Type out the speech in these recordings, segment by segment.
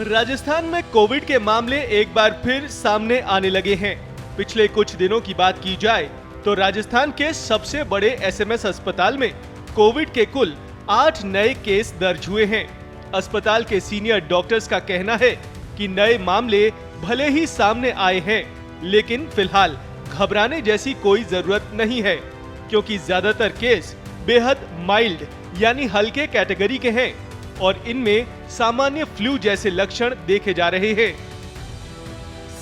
राजस्थान में कोविड के मामले एक बार फिर सामने आने लगे हैं। पिछले कुछ दिनों की बात की जाए तो राजस्थान के सबसे बड़े एसएमएस अस्पताल में कोविड के कुल 8 नए केस दर्ज हुए हैं। अस्पताल के सीनियर डॉक्टर्स का कहना है कि नए मामले भले ही सामने आए हैं, लेकिन फिलहाल घबराने जैसी कोई जरूरत नहीं है, क्योंकि ज्यादातर केस बेहद माइल्ड यानी हल्के कैटेगरी के हैं और इनमें सामान्य फ्लू जैसे लक्षण देखे जा रहे हैं।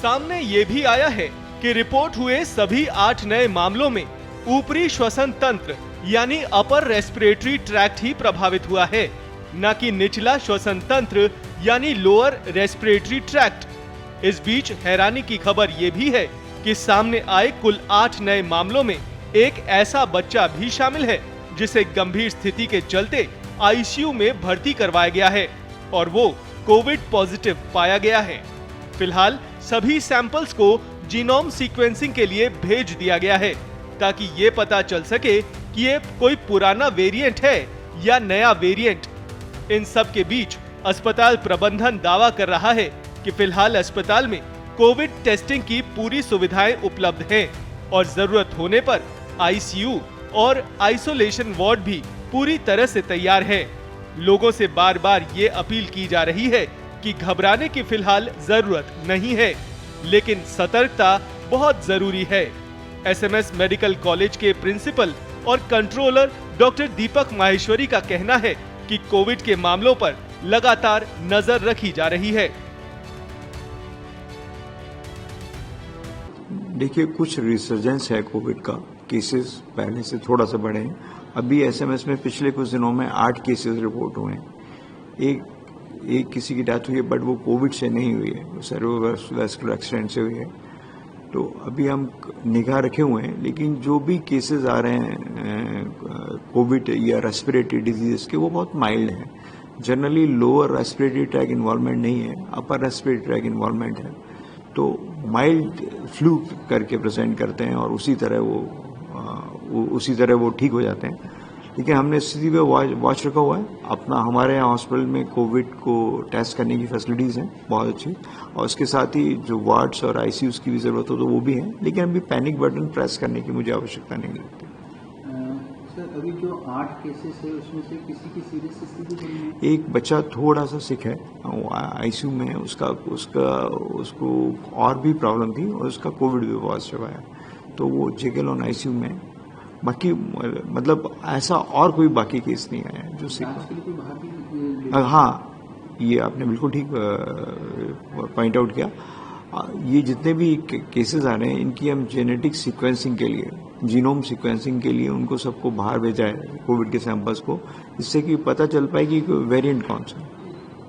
सामने ये भी आया है कि रिपोर्ट हुए सभी 8 नए मामलों में ऊपरी श्वसन तंत्र यानी अपर रेस्पिरेटरी ट्रैक्ट ही प्रभावित हुआ है, न कि निचला श्वसन तंत्र यानी लोअर रेस्पिरेटरी ट्रैक्ट। इस बीच हैरानी की खबर ये भी है कि सामने आए कुल 8 नए मामलों में एक ऐसा बच्चा भी शामिल है जिसे गंभीर स्थिति के चलते आईसीयू में भर्ती करवाया गया है और वो कोविड पॉजिटिव पाया गया है। फिलहाल सभी सैंपल्स को जीनोम सीक्वेंसिंग के लिए भेज दिया गया है ताकि ये पता चल सके कि ये कोई पुराना वेरिएंट है या नया वेरिएंट। इन सब के बीच अस्पताल प्रबंधन दावा कर रहा है कि फिलहाल अस्पताल में कोविड टेस्टिंग की पूरी सुविधाएं उपलब्ध हैं और जरूरत होने पर आईसीयू और आइसोलेशन वार्ड भी पूरी तरह से तैयार है। लोगों से बार बार ये अपील की जा रही है कि घबराने की फिलहाल जरूरत नहीं है, लेकिन सतर्कता बहुत जरूरी है। एसएमएस मेडिकल कॉलेज के प्रिंसिपल और कंट्रोलर डॉक्टर दीपक माहेश्वरी का कहना है कि कोविड के मामलों पर लगातार नजर रखी जा रही है। देखिए, कुछ रिसर्जेंस है कोविड का, केसेस पहले से थोड़ा सा बढ़े हैं। अभी एसएमएस में पिछले कुछ दिनों में 8 केसेस रिपोर्ट हुए हैं। एक किसी की डेथ हुई है, बट वो कोविड से नहीं हुई है, वो सेरेब्रोवास्कुलर एक्सीडेंट से हुई है। तो अभी हम निगाह रखे हुए हैं, लेकिन जो भी केसेस आ रहे हैं कोविड या रेस्पिरेटरी डिजीज के, वो बहुत माइल्ड हैं। Generally lower respiratory tract involvement नहीं है, अपर रेस्पिरेटरी ट्रैक इन्वॉल्वमेंट है। तो माइल्ड फ्लू करके प्रेजेंट करते हैं और उसी तरह वो ठीक हो जाते हैं। लेकिन हमने स्थिति पे वॉच रखा हुआ है। हमारे यहाँ हॉस्पिटल में कोविड को टेस्ट करने की फैसिलिटीज हैं बहुत अच्छी, और उसके साथ ही जो वार्ड्स और आईसीयूज की भी जरूरत हो तो वो भी है। लेकिन अभी पैनिक बटन प्रेस करने की मुझे आवश्यकता नहीं लगती। सर, अभी जो 8 केसेस है उसमें से किसी की सीरियस स्थिति नहीं है? एक बच्चा थोड़ा सा सिक है, आईसीयू में, उसको और भी प्रॉब्लम थी और उसका कोविड भी पॉजिटिव आया, तो वो जेकेल ऑन आईसीयू में। बाकी मतलब ऐसा और कोई बाकी केस नहीं आया जो सिक हो। हाँ, ये आपने बिल्कुल ठीक पॉइंट आउट किया। ये जितने भी केसेस आ रहे हैं, इनकी हम जेनेटिक सीक्वेंसिंग के लिए, जीनोम सीक्वेंसिंग के लिए उनको सबको बाहर भेजा है, कोविड के सैंपल्स को, जिससे कि पता चल पाए कि वेरिएंट कौन सा है,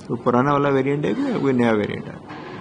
तो पुराना वाला वेरिएंट है या कोई नया वेरिएंट है।